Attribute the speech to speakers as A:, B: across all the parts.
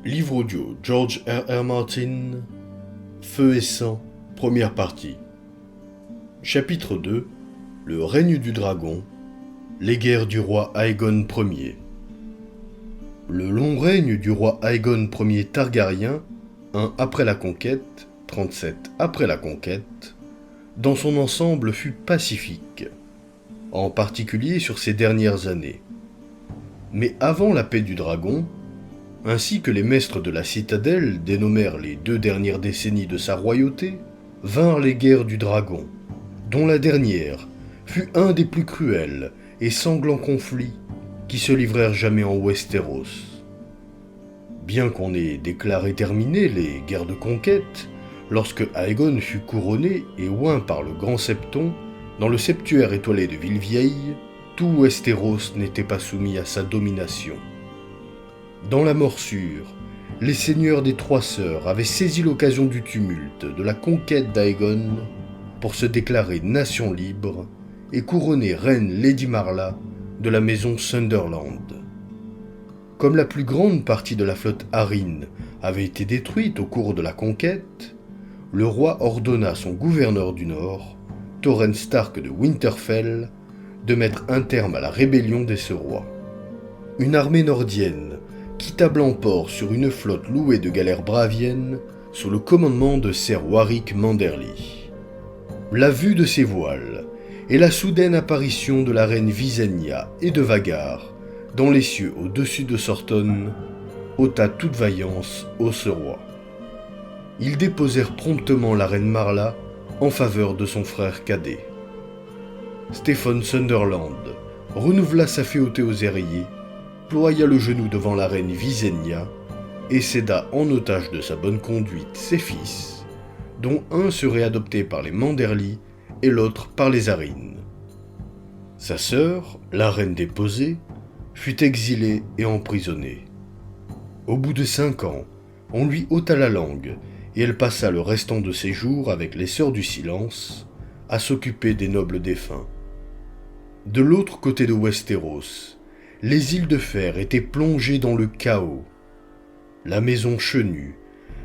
A: Livre audio George R.R. Martin, Feu et sang, première partie. Chapitre 2. Le règne du dragon. Les guerres du roi Aegon Ier. Le long règne du roi Aegon Ier Targaryen, 1 après la conquête, 37 après la conquête, dans son ensemble fut pacifique, en particulier sur ces dernières années. Mais avant la paix du dragon, ainsi que les maîtres de la citadelle dénommèrent les 2 dernières décennies de sa royauté, vinrent les guerres du dragon, dont la dernière fut un des plus cruels et sanglants conflits qui se livrèrent jamais en Westeros. Bien qu'on ait déclaré terminées les guerres de conquête, lorsque Aegon fut couronné et oint par le grand septon, dans le septuaire étoilé de Villevieille, tout Westeros n'était pas soumis à sa domination. Dans la morsure, les seigneurs des 3 sœurs avaient saisi l'occasion du tumulte de la conquête d'Aegon pour se déclarer nation libre et couronner reine Lady Marla de la maison Sunderland. Comme la plus grande partie de la flotte Arryn avait été détruite au cours de la conquête, le roi ordonna à son gouverneur du Nord, Torrhen Stark de Winterfell, de mettre un terme à la rébellion des Serois. Une armée nordienne quitta Blancport sur une flotte louée de galères braviennes sous le commandement de Ser Warwick Manderly. La vue de ces voiles et la soudaine apparition de la reine Visenya et de Vhagar dans les cieux au-dessus de Sorton ôta toute vaillance aux Serois. Ils déposèrent promptement la reine Marla en faveur de son frère cadet. Stephen Sunderland renouvela sa féauté aux Eyriers, ploya le genou devant la reine Visenya et céda en otage de sa bonne conduite ses fils, dont un serait adopté par les Manderly et l'autre par les Arryn. Sa sœur, la reine déposée, fut exilée et emprisonnée. Au bout de 5 ans, on lui ôta la langue et elle passa le restant de ses jours avec les Sœurs du Silence à s'occuper des nobles défunts. De l'autre côté de Westeros, les îles de fer étaient plongées dans le chaos. La maison Chenue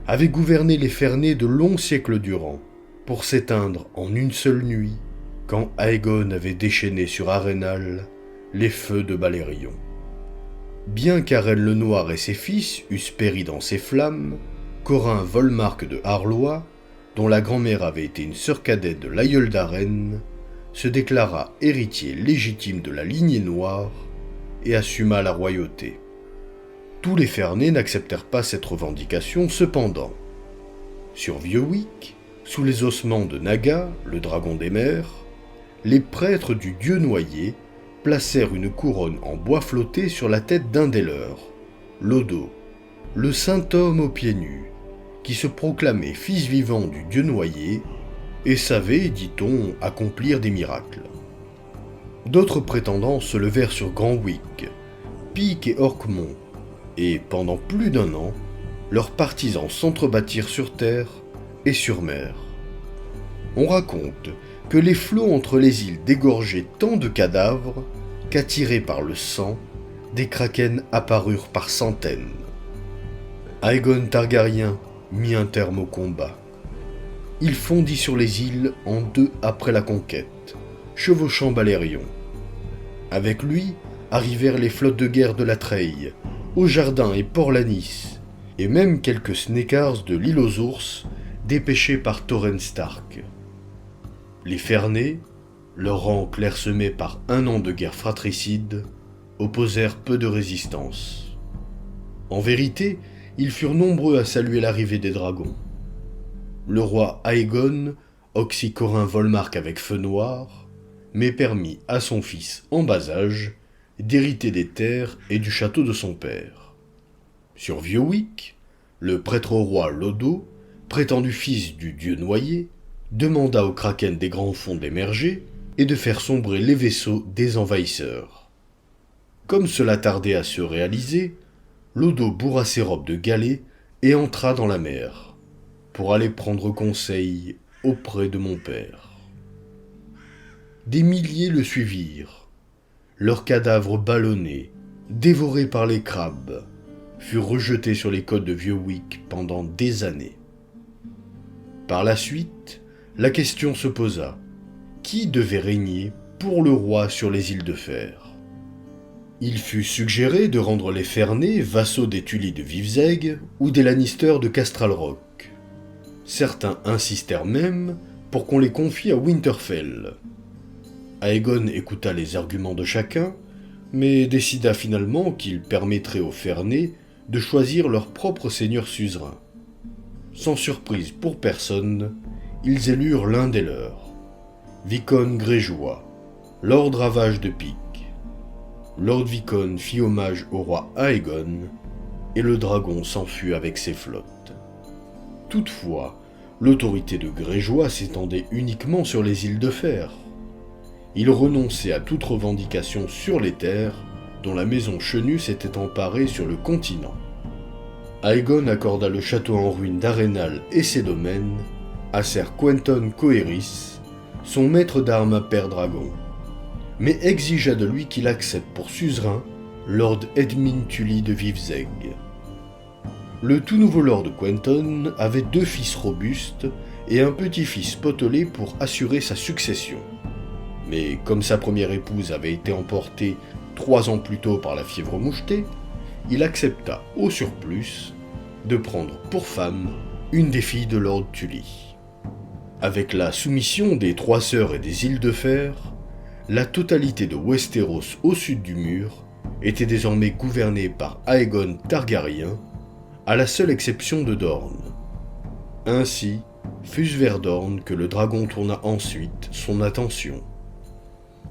A: avait gouverné les Fernets de longs siècles durant, pour s'éteindre en une seule nuit, quand Aegon avait déchaîné sur Harrenhal les feux de Balerion. Bien qu'Arryn le Noir et ses fils eussent péri dans ces flammes, Corin Volmark de Harlois, dont la grand-mère avait été une sœur cadette de l'aïeul d'Arryn, se déclara héritier légitime de la lignée noire et assuma la royauté. Tous les Fernets n'acceptèrent pas cette revendication cependant. Sur Vieux-Wick, sous les ossements de Naga, le dragon des mers, les prêtres du dieu noyé placèrent une couronne en bois flotté sur la tête d'un des leurs, Lodo, le saint homme aux pieds nus, qui se proclamait fils vivant du dieu noyé et savait, dit-on, accomplir des miracles. D'autres prétendants se levèrent sur Grand Wick, Peak et Orkmont, et pendant plus d'1 an, leurs partisans s'entrebattirent sur terre et sur mer. On raconte que les flots entre les îles dégorgeaient tant de cadavres qu'attirés par le sang, des krakens apparurent par centaines. Aegon Targaryen mit un terme au combat. Il fondit sur les îles en 2 après la conquête, chevauchant Balerion. Avec lui arrivèrent les flottes de guerre de la Treille, Au Jardin et Port-Lanis, et même quelques Snekars de l'île aux ours, dépêchés par Torrhen Stark. Les Fernets, leur rang clairsemé par 1 an de guerre fratricide, opposèrent peu de résistance. En vérité, ils furent nombreux à saluer l'arrivée des dragons. Le roi Aegon oxy Corin Volmark avec feu noir, mais permit à son fils en bas âge d'hériter des terres et du château de son père. Sur Vieux-Wick, le prêtre au roi Lodo, prétendu fils du dieu noyé, demanda aux Kraken des grands fonds d'émerger et de faire sombrer les vaisseaux des envahisseurs. Comme cela tardait à se réaliser, Lodo bourra ses robes de galets et entra dans la mer, pour aller prendre conseil auprès de mon père. Des milliers le suivirent, leurs cadavres ballonnés, dévorés par les crabes, furent rejetés sur les côtes de Vieux-Wick pendant des années. Par la suite, la question se posa. Qui devait régner pour le roi sur les îles de Fer? Il fut suggéré de rendre les Fernés vassaux des Tully de Vivzeg ou des Lannister de Castral Rock. Certains insistèrent même pour qu'on les confie à Winterfell. Aegon écouta les arguments de chacun, mais décida finalement qu'il permettrait aux Fernés de choisir leur propre seigneur suzerain. Sans surprise pour personne, ils élurent l'un des leurs, Vicon Greyjoy, Lord Ravage de Pique. Lord Vicon fit hommage au roi Aegon, et le dragon s'enfuit avec ses flottes. Toutefois, l'autorité de Greyjoy s'étendait uniquement sur les îles de Fer. Il renonçait à toute revendication sur les terres dont la maison Chenus s'était emparée sur le continent. Aegon accorda le château en ruine d'Arenal et ses domaines à Ser Quentin Coeris, son maître d'armes à Père Dragon, mais exigea de lui qu'il accepte pour suzerain Lord Edmund Tully de Vivzeg. Le tout nouveau Lord Quentin avait 2 fils robustes et un petit-fils potelé pour assurer sa succession. Mais comme sa première épouse avait été emportée 3 ans plus tôt par la fièvre mouchetée, il accepta au surplus de prendre pour femme une des filles de Lord Tully. Avec la soumission des 3 sœurs et des îles de Fer, la totalité de Westeros au sud du mur était désormais gouvernée par Aegon Targaryen, à la seule exception de Dorne. Ainsi, fut-ce vers Dorne que le dragon tourna ensuite son attention.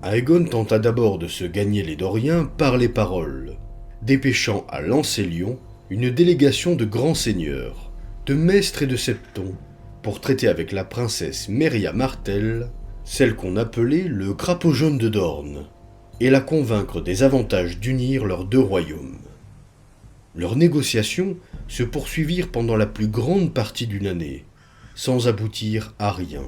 A: Aegon tenta d'abord de se gagner les Doriens par les paroles, dépêchant à Lancélion une délégation de grands seigneurs, de maîtres et de septons, pour traiter avec la princesse Merya Martell, celle qu'on appelait le crapaud jaune de Dorne, et la convaincre des avantages d'unir leurs 2 royaumes. Leurs négociations se poursuivirent pendant la plus grande partie d'une année, sans aboutir à rien.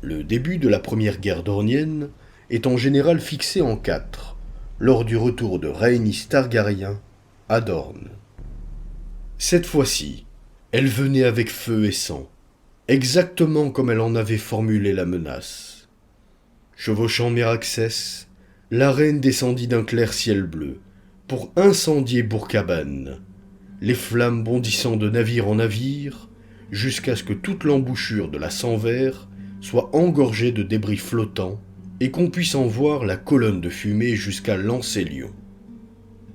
A: Le début de la première guerre dornienne est en général fixé en 4, lors du retour de Rhaenys Targaryen à Dorne. Cette fois-ci, elle venait avec feu et sang, exactement comme elle en avait formulé la menace. Chevauchant Meraxès, la reine descendit d'un clair ciel bleu pour incendier Bourg-Cabane, les flammes bondissant de navire en navire jusqu'à ce que toute l'embouchure de la Sang-Vert soit engorgée de débris flottants et qu'on puisse en voir la colonne de fumée jusqu'à Lancélion.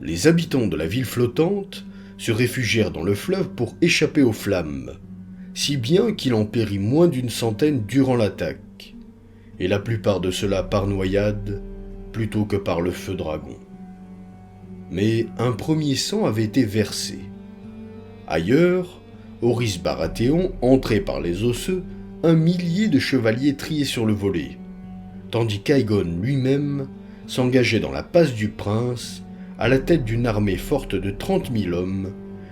A: Les habitants de la ville flottante se réfugièrent dans le fleuve pour échapper aux flammes, si bien qu'il en périt moins d'1 centaine durant l'attaque, et la plupart de ceux-là par noyade plutôt que par le feu dragon. Mais un premier sang avait été versé. Ailleurs, Horys Baratheon entrait par les osseux 1 millier de chevaliers triés sur le volet, tandis qu'Aegon lui-même s'engageait dans la passe du Prince à la tête d'une armée forte de 30 000 hommes,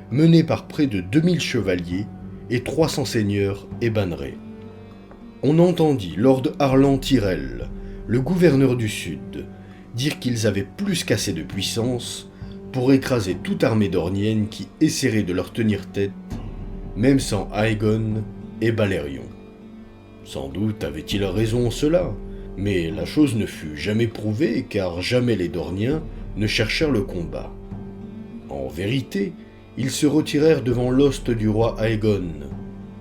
A: menée par près de 2000 chevaliers et 300 seigneurs et bannerets. On entendit Lord Harlan Tyrell, le gouverneur du Sud, dire qu'ils avaient plus qu'assez de puissance pour écraser toute armée dornienne qui essaierait de leur tenir tête, même sans Aegon et Balerion. Sans doute avait-il raison en cela, mais la chose ne fut jamais prouvée car jamais les Dorniens ne cherchèrent le combat. En vérité, ils se retirèrent devant l'hoste du roi Aegon,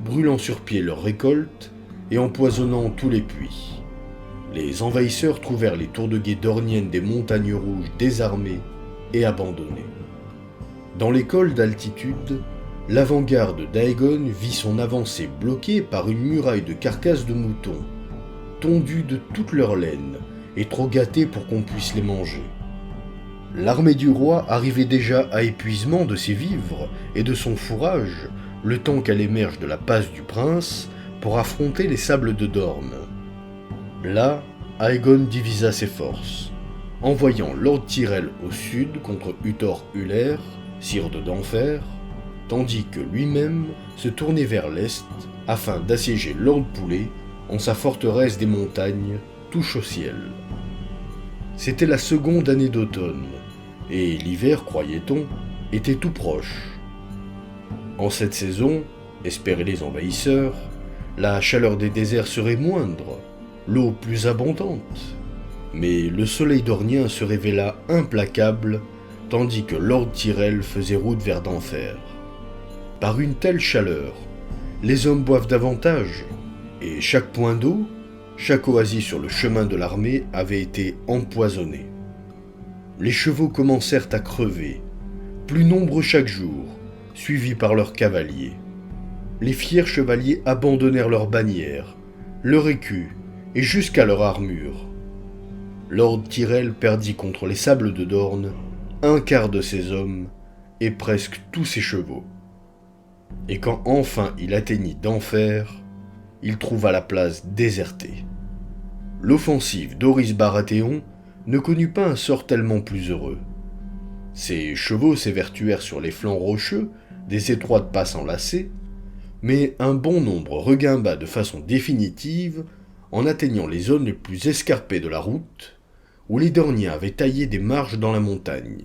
A: brûlant sur pied leurs récoltes et empoisonnant tous les puits. Les envahisseurs trouvèrent les tours de guet dorniennes des montagnes rouges désarmées et abandonnées. Dans les cols d'altitude, l'avant-garde d'Aegon vit son avancée bloquée par une muraille de carcasses de moutons, tondues de toute leur laine et trop gâtées pour qu'on puisse les manger. L'armée du roi arrivait déjà à épuisement de ses vivres et de son fourrage, le temps qu'elle émerge de la passe du Prince pour affronter les sables de Dorne. Là, Aegon divisa ses forces, envoyant Lord Tyrell au sud contre Uthor Uller, sire de d'Enfer, tandis que lui-même se tournait vers l'est afin d'assiéger Lord Poulet en sa forteresse des montagnes, touche au ciel. C'était la seconde année d'automne, et l'hiver, croyait-on, était tout proche. En cette saison, espéraient les envahisseurs, la chaleur des déserts serait moindre, l'eau plus abondante. Mais le soleil dornien se révéla implacable, tandis que Lord Tyrell faisait route vers d'enfer. Par une telle chaleur, les hommes boivent davantage, et chaque point d'eau, chaque oasis sur le chemin de l'armée avait été empoisonné. Les chevaux commencèrent à crever, plus nombreux chaque jour, suivis par leurs cavaliers. Les fiers chevaliers abandonnèrent leurs bannières, leur écu et jusqu'à leur armure. Lord Tyrell perdit contre les sables de Dorne un quart de ses hommes et presque tous ses chevaux. Et quand enfin il atteignit d'enfer, il trouva la place désertée. L'offensive d'Horys Baratheon ne connut pas un sort tellement plus heureux. Ses chevaux s'évertuèrent sur les flancs rocheux des étroites passes enlacées, mais un bon nombre regimba de façon définitive en atteignant les zones les plus escarpées de la route, où les Dorniens avaient taillé des marges dans la montagne.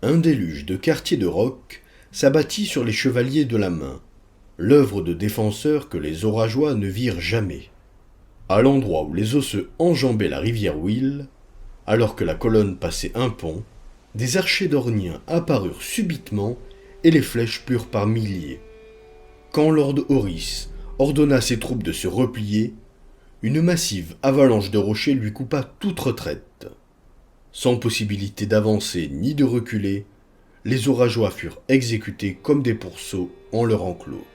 A: Un déluge de quartiers de roc s'abattit sur les chevaliers de la main, l'œuvre de défenseurs que les orageois ne virent jamais. À l'endroit où les osseux enjambaient la rivière Will, alors que la colonne passait un pont, des archers dorniens apparurent subitement et les flèches purent par milliers. Quand Lord Horys ordonna à ses troupes de se replier, une massive avalanche de rochers lui coupa toute retraite. Sans possibilité d'avancer ni de reculer, les orageois furent exécutés comme des pourceaux en leur enclos.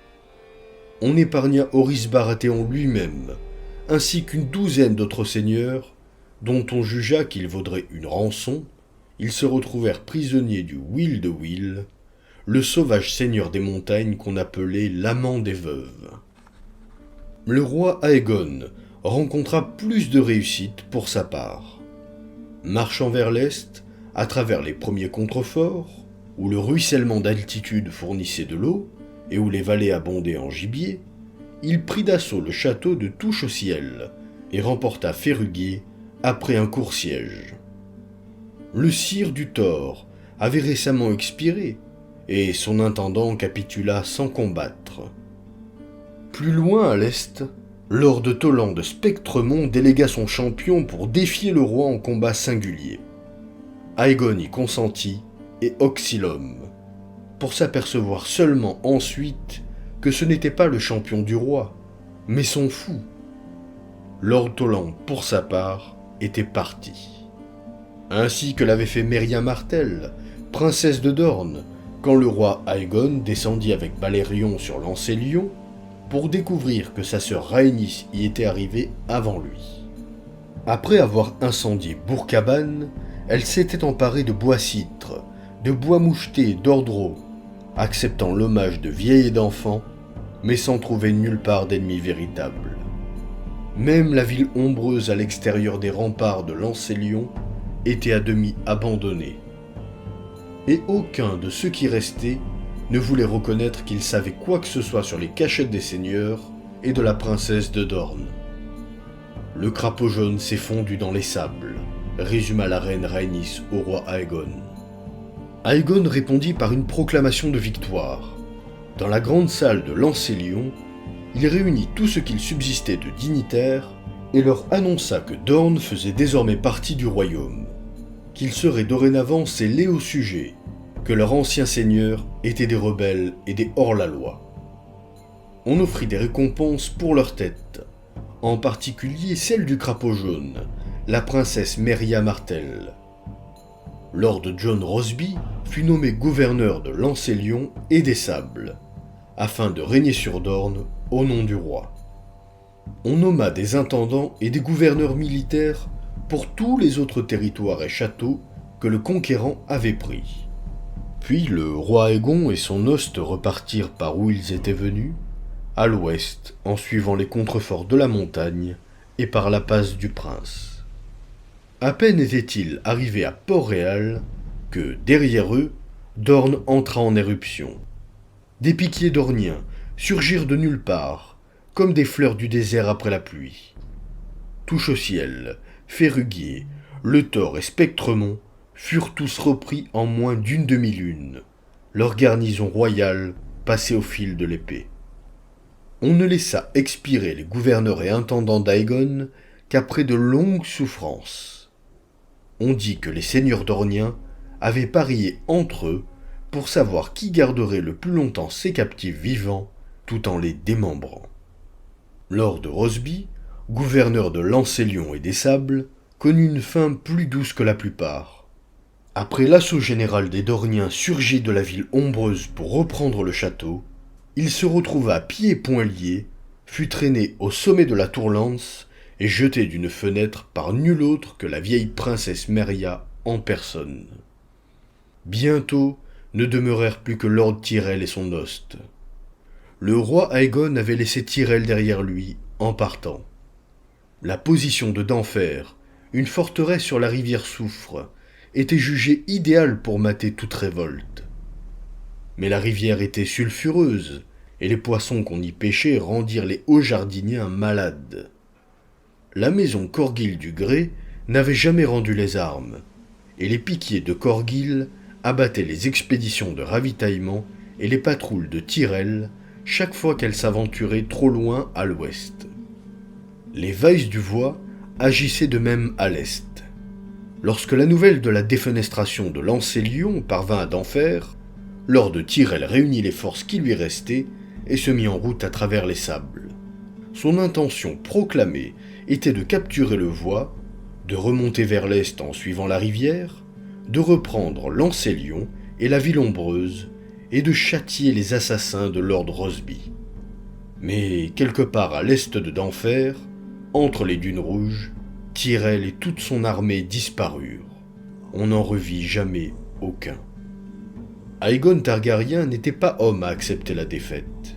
A: On épargna Horys Baratheon lui-même, ainsi qu'une douzaine d'autres seigneurs, dont on jugea qu'ils vaudraient une rançon. Ils se retrouvèrent prisonniers du Will de Will, le sauvage seigneur des montagnes qu'on appelait l'amant des veuves. Le roi Aegon rencontra plus de réussite pour sa part. Marchant vers l'est, à travers les premiers contreforts, où le ruissellement d'altitude fournissait de l'eau et où les vallées abondaient en gibier, il prit d'assaut le château de Touche au ciel et remporta Féruguier après un court siège. Le sire du Thor avait récemment expiré et son intendant capitula sans combattre. Plus loin à l'est, Lord Toland de Spectremont délégua son champion pour défier le roi en combat singulier. Aegon y consentit et oxy l'homme, pour s'apercevoir seulement ensuite que ce n'était pas le champion du roi, mais son fou. Lord Toland, pour sa part, était parti. Ainsi que l'avait fait Merya Martell, princesse de Dorne, quand le roi Aegon descendit avec Balerion sur Lancélion pour découvrir que sa sœur Rhaenys y était arrivée avant lui. Après avoir incendié Bourg-Cabane, elle s'était emparée de bois citre, de bois moucheté et d'ordreau, acceptant l'hommage de vieilles et d'enfants, mais sans trouver nulle part d'ennemi véritable. Même la ville ombreuse à l'extérieur des remparts de Lancélion était à demi abandonnée. Et aucun de ceux qui restaient ne voulait reconnaître qu'il savait quoi que ce soit sur les cachettes des seigneurs et de la princesse de Dorne. Le crapaud jaune s'est fondu dans les sables, résuma la reine Rhaenys au roi Aegon. Aegon répondit par une proclamation de victoire. Dans la grande salle de Lancélion, il réunit tout ce qu'il subsistait de dignitaires et leur annonça que Dorne faisait désormais partie du royaume, qu'ils seraient dorénavant ses léaux sujets, que leurs anciens seigneurs étaient des rebelles et des hors-la-loi. On offrit des récompenses pour leur tête, en particulier celle du crapaud jaune, la princesse Merya Martell. Lord Jon Rosby fut nommé gouverneur de Lancélion et des Sables, afin de régner sur Dorne au nom du roi. On nomma des intendants et des gouverneurs militaires pour tous les autres territoires et châteaux que le conquérant avait pris. Puis le roi Aegon et son hoste repartirent par où ils étaient venus, à l'ouest, en suivant les contreforts de la montagne et par la passe du Prince. À peine étaient-ils arrivés à Port-Réal que, derrière eux, Dorne entra en éruption. Des piquiers dorniens surgirent de nulle part, comme des fleurs du désert après la pluie. Touche au ciel, Féruguier, Le Thor et Spectremont furent tous repris en moins d'une demi-lune, leur garnison royale passée au fil de l'épée. On ne laissa expirer les gouverneurs et intendants d'Aegon qu'après de longues souffrances. On dit que les seigneurs d'Ornien avaient parié entre eux pour savoir qui garderait le plus longtemps ses captifs vivants tout en les démembrant. Lord Rosby, gouverneur de Lancélion et des Sables, connut une fin plus douce que la plupart. Après l'assaut général des Dorniens surgis de la ville ombreuse pour reprendre le château, il se retrouva pieds et poings liés, fut traîné au sommet de la tour Lance et jeté d'une fenêtre par nul autre que la vieille princesse Meria en personne. Bientôt ne demeurèrent plus que Lord Tyrell et son hoste. Le roi Aegon avait laissé Tyrell derrière lui en partant. La position de d'Enfer, une forteresse sur la rivière Soufre, était jugée idéale pour mater toute révolte. Mais la rivière était sulfureuse, et les poissons qu'on y pêchait rendirent les hauts jardiniers malades. La maison Corgil du Gré n'avait jamais rendu les armes, et les piquiers de Corgil abattaient les expéditions de ravitaillement et les patrouilles de Tyrell chaque fois qu'elles s'aventuraient trop loin à l'ouest. Les Weiss du Voix agissaient de même à l'est. Lorsque la nouvelle de la défenestration de Lancélion parvint à d'Enfer, Lord Tyrell réunit les forces qui lui restaient et se mit en route à travers les sables. Son intention proclamée était de capturer le Voix, de remonter vers l'est en suivant la rivière, de reprendre Lancélion et la ville ombreuse et de châtier les assassins de Lord Rosby. Mais quelque part à l'est de d'Enfer, entre les dunes rouges, Tyrell et toute son armée disparurent. On n'en revit jamais aucun. Aegon Targaryen n'était pas homme à accepter la défaite.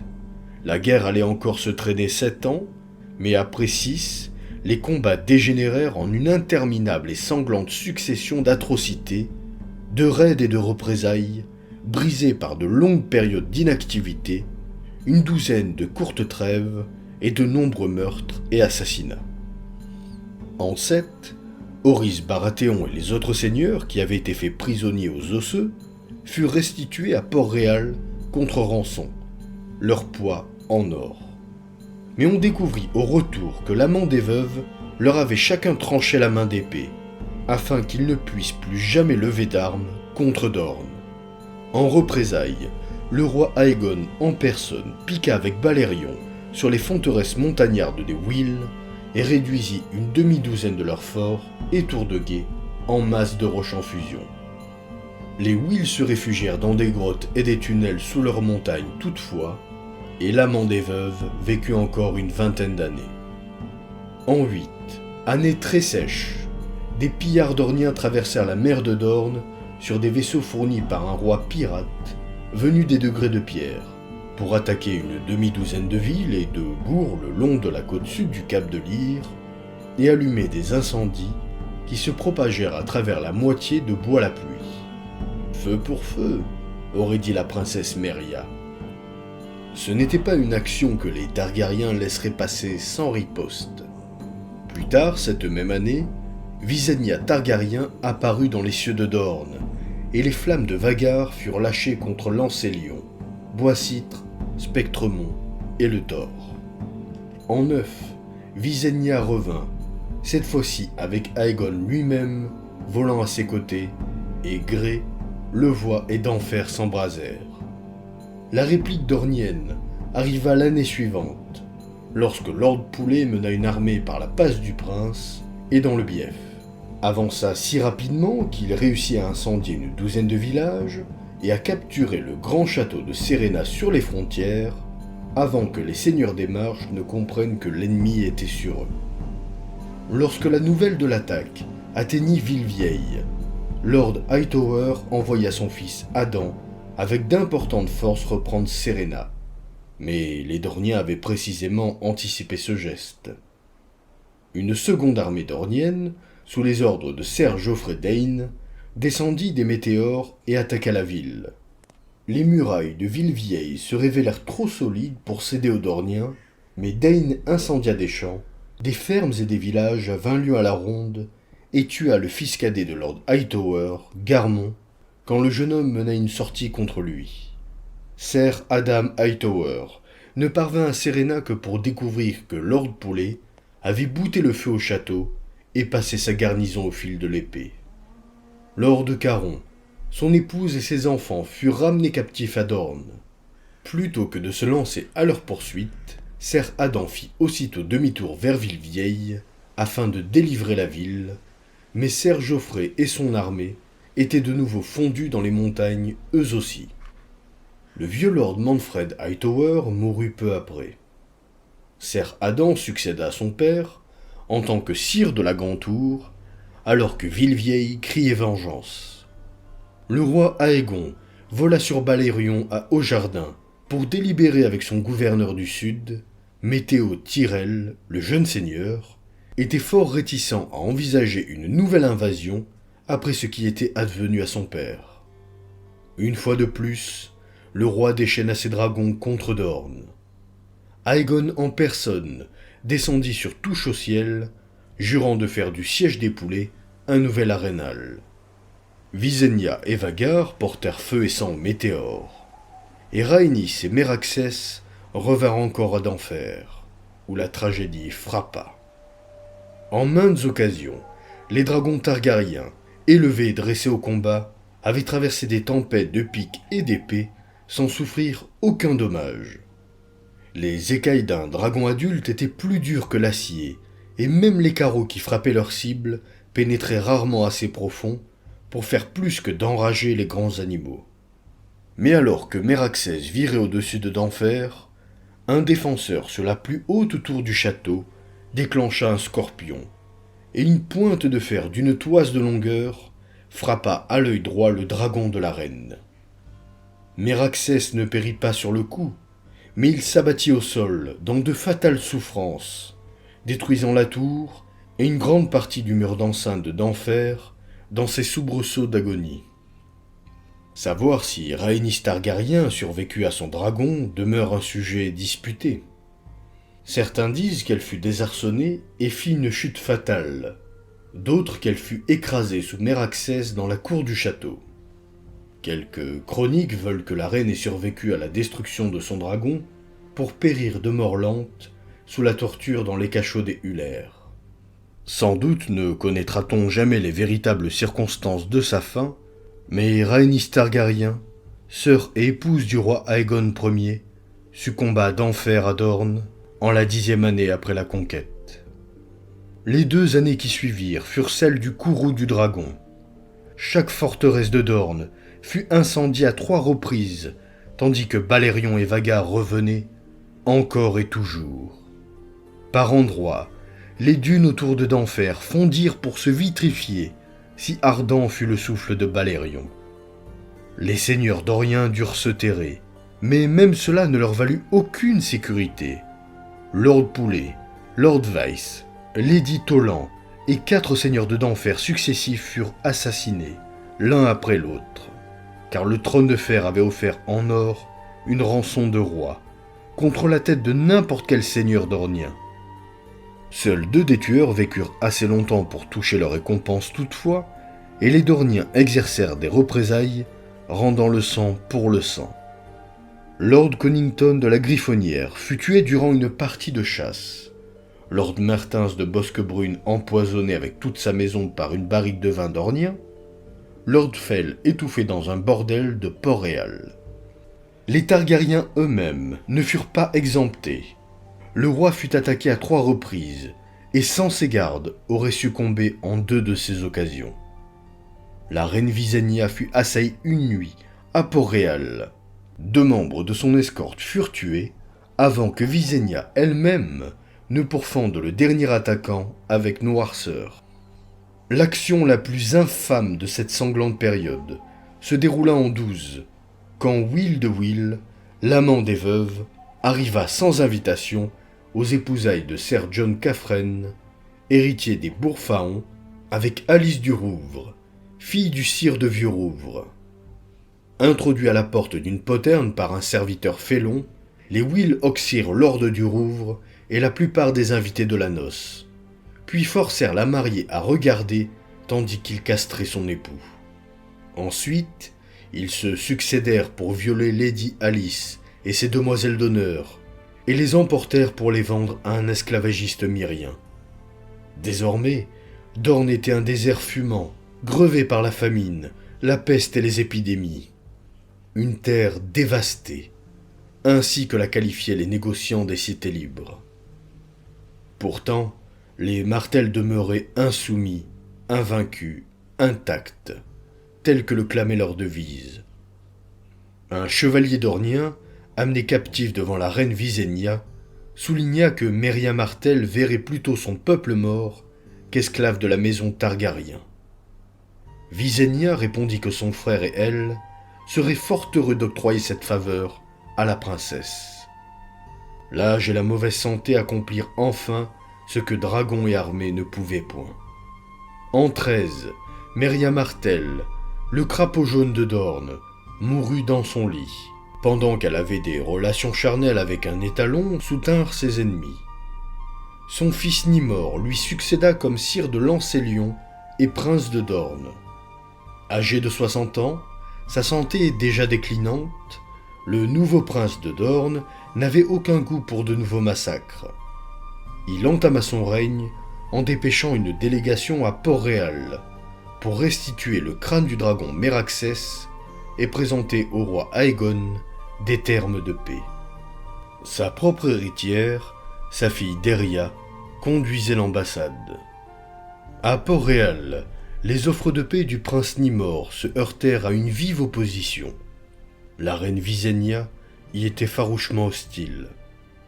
A: La guerre allait encore se traîner 7 ans, mais après 6, les combats dégénérèrent en une interminable et sanglante succession d'atrocités, de raids et de représailles, brisés par de longues périodes d'inactivité, une douzaine de courtes trêves et de nombreux meurtres et assassinats. En 7, Orys Baratheon et les autres seigneurs qui avaient été faits prisonniers aux Osseux furent restitués à Port-Réal contre rançon, leur poids en or. Mais on découvrit au retour que l'amant des veuves leur avait chacun tranché la main d'épée, afin qu'ils ne puissent plus jamais lever d'armes contre Dorne. En représailles, le roi Aegon en personne piqua avec Balerion sur les forteresses montagnardes des Wheels et réduisit une demi-douzaine de leurs forts et tours de guet en masse de roches en fusion. Les Wheels se réfugièrent dans des grottes et des tunnels sous leurs montagnes toutefois, et l'amant des veuves vécut encore une vingtaine d'années. En 8, années très sèches, des pillards dorniens traversèrent la mer de Dorne sur des vaisseaux fournis par un roi pirate venu des degrés de pierre, pour attaquer une demi-douzaine de villes et de bourgs le long de la côte sud du cap de Lyre, et allumer des incendies qui se propagèrent à travers la moitié de Bois-la-Pluie. Feu pour feu, aurait dit la princesse Meria. Ce n'était pas une action que les Targaryens laisseraient passer sans riposte. Plus tard, cette même année, Visenya Targaryen apparut dans les cieux de Dorne, et les flammes de Vhagar furent lâchées contre Lancélion, Bois-Citre, Spectremont et le Thor. En 9, Visenya revint, cette fois-ci avec Aegon lui-même volant à ses côtés, et Grey, Levoix et d'Enfer s'embrasèrent. La réplique dornienne arriva l'année suivante, lorsque Lord Poulet mena une armée par la passe du Prince et dans le Bief, avança si rapidement qu'il réussit à incendier une douzaine de villages et à capturer le grand château de Serena sur les frontières, avant que les seigneurs des Marches ne comprennent que l'ennemi était sur eux. Lorsque la nouvelle de l'attaque atteignit Villevieille, Lord Hightower envoya son fils Adam avec d'importantes forces reprendre Serena, mais les Dorniens avaient précisément anticipé ce geste. Une seconde armée dornienne, sous les ordres de Ser Geoffrey Dayne, descendit des météores et attaqua la ville. Les murailles de Villevieille se révélèrent trop solides pour céder aux Dorniens, mais Dayne incendia des champs, des fermes et des villages à 20 lieues à la ronde, et tua le fils cadet de Lord Hightower, Garmon, quand le jeune homme mena une sortie contre lui. Sir Adam Hightower ne parvint à Serena que pour découvrir que Lord Poulet avait bouté le feu au château et passé sa garnison au fil de l'épée. Lord Caron, son épouse et ses enfants furent ramenés captifs à Dorne. Plutôt que de se lancer à leur poursuite, Sir Adam fit aussitôt demi-tour vers Villevieille afin de délivrer la ville, mais Sir Geoffrey et son armée étaient de nouveau fondus dans les montagnes eux aussi. Le vieux Lord Manfred Hightower mourut peu après. Sir Adam succéda à son père en tant que sire de la Grande Tour, alors que Villevieille criait vengeance. Le roi Aegon vola sur Balerion à Haut-Jardin pour délibérer avec son gouverneur du Sud, Météo Tyrell, le jeune seigneur, était fort réticent à envisager une nouvelle invasion après ce qui était advenu à son père. Une fois de plus, le roi déchaîna ses dragons contre Dorne. Aegon en personne descendit sur Touche au ciel, jurant de faire du siège des poulets un nouvel arénal. Visenya et Vhagar portèrent feu et sang Météor, et Rhaenys et Meraxès revinrent encore à d'enfer, où la tragédie frappa. En maintes occasions, les dragons targaryens, élevés et dressés au combat, avaient traversé des tempêtes de piques et d'épées sans souffrir aucun dommage. Les écailles d'un dragon adulte étaient plus dures que l'acier, et même les carreaux qui frappaient leur cible pénétraient rarement assez profond pour faire plus que d'enrager les grands animaux. Mais alors que Meraxès virait au-dessus de d'enfer, un défenseur sur la plus haute tour du château déclencha un scorpion, et une pointe de fer d'une toise de longueur frappa à l'œil droit le dragon de la reine. Meraxès ne périt pas sur le coup, mais il s'abattit au sol dans de fatales souffrances, détruisant la tour et une grande partie du mur d'enceinte d'enfer dans ses soubresauts d'agonie. Savoir si Rhaenys Targaryen survécut à son dragon demeure un sujet disputé. Certains disent qu'elle fut désarçonnée et fit une chute fatale, d'autres qu'elle fut écrasée sous Meraxès dans la cour du château. Quelques chroniques veulent que la reine ait survécu à la destruction de son dragon pour périr de mort lente sous la torture dans les cachots des Hulaires. Sans doute ne connaîtra-t-on jamais les véritables circonstances de sa fin, mais Rhaenys Targaryen, sœur et épouse du roi Aegon Ier, succomba d'enfer à Dorne en la 10e année après la conquête. Les 2 années qui suivirent furent celles du courroux du dragon. Chaque forteresse de Dorne fut incendiée à 3 reprises, tandis que Balerion et Vhagar revenaient, encore et toujours. Par endroits, les dunes autour de d'enfer fondirent pour se vitrifier, si ardent fut le souffle de Balerion. Les seigneurs doriens durent se terrer, mais même cela ne leur valut aucune sécurité. Lord Poulet, Lord Vyse, Lady Toland et 4 seigneurs de d'enfer successifs furent assassinés, l'un après l'autre, car le trône de fer avait offert en or une rançon de roi, contre la tête de n'importe quel seigneur dornien. Seuls 2 des tueurs vécurent assez longtemps pour toucher leur récompense toutefois, et les Dorniens exercèrent des représailles, rendant le sang pour le sang. Lord Connington de la Griffonnière fut tué durant une partie de chasse. Lord Martins de Bosquebrune empoisonné avec toute sa maison par une barrique de vin dornien. Lord Fell étouffé dans un bordel de Port-Réal. Les Targaryens eux-mêmes ne furent pas exemptés. Le roi fut attaqué à 3 reprises, et sans ses gardes aurait succombé en 2 de ces occasions. La reine Visenya fut assaillie une nuit à Port-Réal. 2 membres de son escorte furent tués avant que Visenya elle-même ne pourfende le dernier attaquant avec noirceur. L'action la plus infâme de cette sanglante période se déroula en 12, quand Will de Will, l'amant des veuves, arriva sans invitation aux épousailles de Sir John Caffren, héritier des Bourfaon, avec Alice du Rouvre, fille du sire de Vieux-Rouvre. Introduits à la porte d'une poterne par un serviteur félon, les Will oxyrent Lord du Rouvre et la plupart des invités de la noce, puis forcèrent la mariée à regarder tandis qu'il castrait son époux. Ensuite, ils se succédèrent pour violer Lady Alice et ses demoiselles d'honneur, et les emportèrent pour les vendre à un esclavagiste myrien. Désormais, Dorne était un désert fumant, grevé par la famine, la peste et les épidémies. Une terre dévastée, ainsi que la qualifiaient les négociants des cités libres. Pourtant, les Martels demeuraient insoumis, invaincus, intacts, tels que le clamait leur devise. Un chevalier dornien, amené captif devant la reine Visenya, souligna que Merya Martell verrait plutôt son peuple mort qu'esclave de la maison Targaryen. Visenya répondit que son frère et elle seraient fort heureux d'octroyer cette faveur à la princesse. L'âge et la mauvaise santé accomplirent enfin ce que dragon et armée ne pouvaient point. En 13, Merya Martell, le crapaud jaune de Dorne, mourut dans son lit. Pendant qu'elle avait des relations charnelles avec un étalon, soutinrent ses ennemis. Son fils Nymor lui succéda comme sire de Lancélion et prince de Dorne. Âgé de 60 ans, sa santé déjà déclinante, le nouveau prince de Dorne n'avait aucun goût pour de nouveaux massacres. Il entama son règne en dépêchant une délégation à Port-Réal pour restituer le crâne du dragon Meraxès et présenter au roi Aegon des termes de paix. Sa propre héritière, sa fille Deria, conduisait l'ambassade. À Port-Réal, les offres de paix du prince Nymor se heurtèrent à une vive opposition. La reine Visenya y était farouchement hostile.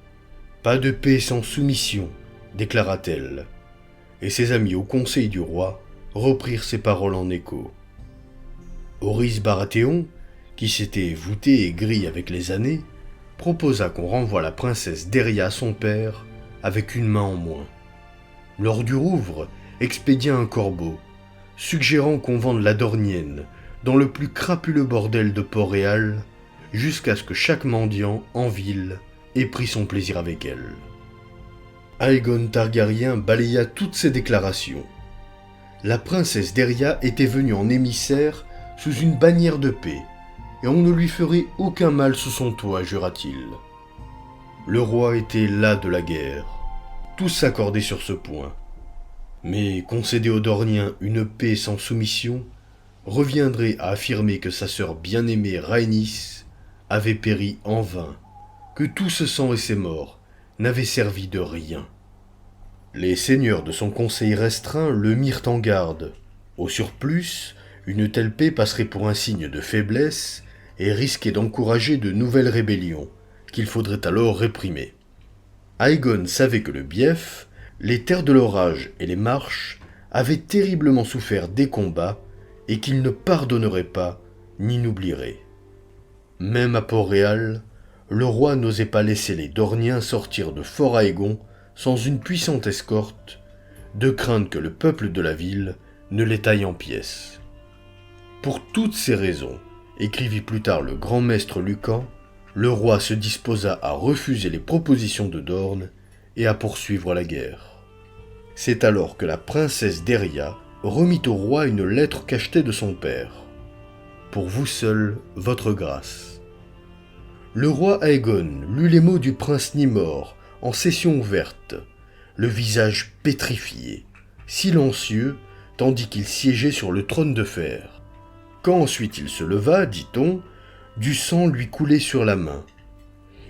A: « Pas de paix sans soumission », déclara-t-elle, et ses amis au conseil du roi reprirent ses paroles en écho. Orys Baratheon, qui s'était voûté et gris avec les années, proposa qu'on renvoie la princesse Deria à son père avec une main en moins. Lord du Rouvre expédia un corbeau, suggérant qu'on vende la Dornienne dans le plus crapuleux bordel de Port-Réal, jusqu'à ce que chaque mendiant en ville ait pris son plaisir avec elle. Aegon Targaryen balaya toutes ces déclarations. La princesse Deria était venue en émissaire sous une bannière de paix, et on ne lui ferait aucun mal sous son toit, jura-t-il. Le roi était las de la guerre. Tous s'accordaient sur ce point. Mais concéder aux Dorniens une paix sans soumission reviendrait à affirmer que sa sœur bien-aimée Rhaenys avait péri en vain, que tout ce sang et ces morts n'avaient servi de rien. Les seigneurs de son conseil restreint le mirent en garde. Au surplus, une telle paix passerait pour un signe de faiblesse et risquait d'encourager de nouvelles rébellions, qu'il faudrait alors réprimer. Aegon savait que le Bief, les terres de l'orage et les marches avaient terriblement souffert des combats et qu'il ne pardonnerait pas ni n'oublierait. Même à Port-Réal, le roi n'osait pas laisser les Dorniens sortir de Fort Aegon sans une puissante escorte, de crainte que le peuple de la ville ne les taille en pièces. Pour toutes ces raisons, écrivit plus tard le grand maître Lucan, le roi se disposa à refuser les propositions de Dorne et à poursuivre la guerre. C'est alors que la princesse Deria remit au roi une lettre cachetée de son père. « Pour vous seul, votre grâce. » Le roi Aegon lut les mots du prince Nymor en session ouverte, le visage pétrifié, silencieux, tandis qu'il siégeait sur le trône de fer. Quand ensuite il se leva, dit-on, du sang lui coulait sur la main.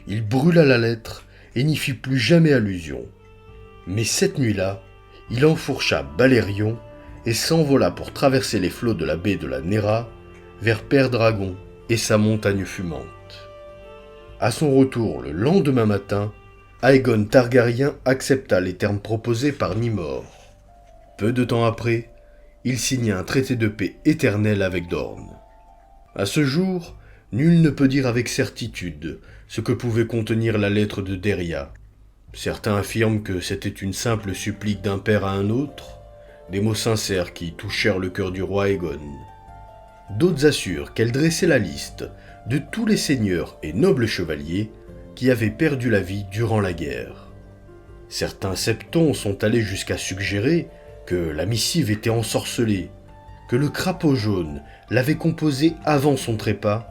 A: Il brûla la lettre et n'y fit plus jamais allusion. Mais cette nuit-là, il enfourcha Balerion et s'envola pour traverser les flots de la baie de la Nera vers Père-Dragon et sa montagne fumante. À son retour le lendemain matin, Aegon Targaryen accepta les termes proposés par Nymor. Peu de temps après, il signa un traité de paix éternel avec Dorne. À ce jour, nul ne peut dire avec certitude ce que pouvait contenir la lettre de Deria. Certains affirment que c'était une simple supplique d'un père à un autre, des mots sincères qui touchèrent le cœur du roi Aegon. D'autres assurent qu'elle dressait la liste de tous les seigneurs et nobles chevaliers qui avaient perdu la vie durant la guerre. Certains septons sont allés jusqu'à suggérer que la missive était ensorcelée, que le crapaud jaune l'avait composée avant son trépas,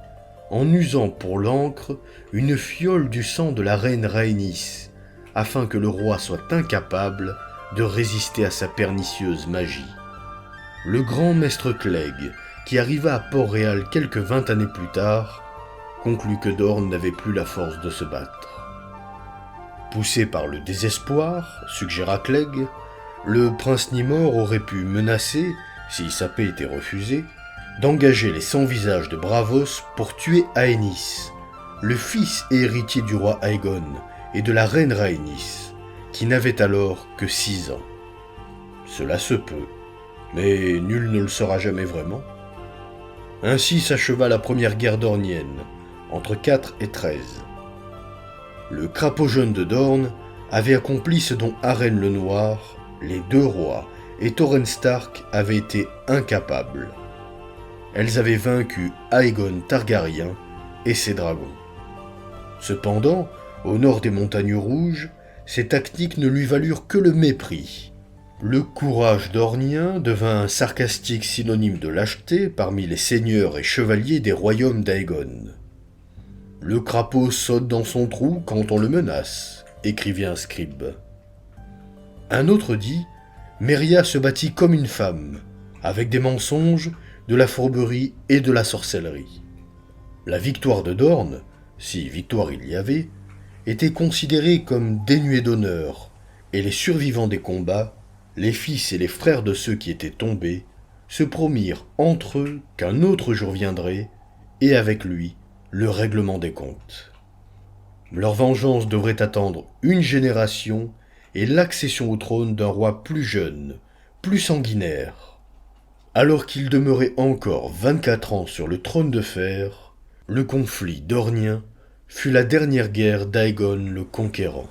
A: en usant pour l'encre une fiole du sang de la reine Rhaenys, afin que le roi soit incapable de résister à sa pernicieuse magie. Le grand maître Clegg, qui arriva à Port-Réal quelques 20 années plus tard, conclut que Dorne n'avait plus la force de se battre. Poussé par le désespoir, suggéra Clegg, le prince Nimor aurait pu menacer, si sa paix était refusée, d'engager les 100 visages de Braavos pour tuer Aenys, le fils et héritier du roi Aegon et de la reine Rhaenys, qui n'avait alors que 6 ans. Cela se peut, mais nul ne le saura jamais vraiment. Ainsi s'acheva la première guerre dornienne, entre 4 et 13. Le crapaud jaune de Dorne avait accompli ce dont Arène le Noir, les 2 rois et Torrhen Stark avaient été incapables. Elles avaient vaincu Aegon Targaryen et ses dragons. Cependant, au nord des montagnes rouges, ces tactiques ne lui valurent que le mépris. Le courage dornien devint un sarcastique synonyme de lâcheté parmi les seigneurs et chevaliers des royaumes d'Aegon. « Le crapaud saute dans son trou quand on le menace », écrivit un scribe. Un autre dit « Meria se battit comme une femme, avec des mensonges, de la fourberie et de la sorcellerie. » La victoire de Dorne, si victoire il y avait, était considérée comme dénuée d'honneur, et les survivants des combats, les fils et les frères de ceux qui étaient tombés, se promirent entre eux qu'un autre jour viendrait, et avec lui, le règlement des comptes. Leur vengeance devrait attendre une génération et l'accession au trône d'un roi plus jeune, plus sanguinaire. Alors qu'il demeurait encore 24 ans sur le trône de fer, le conflit dornien fut la dernière guerre d'Aegon le Conquérant.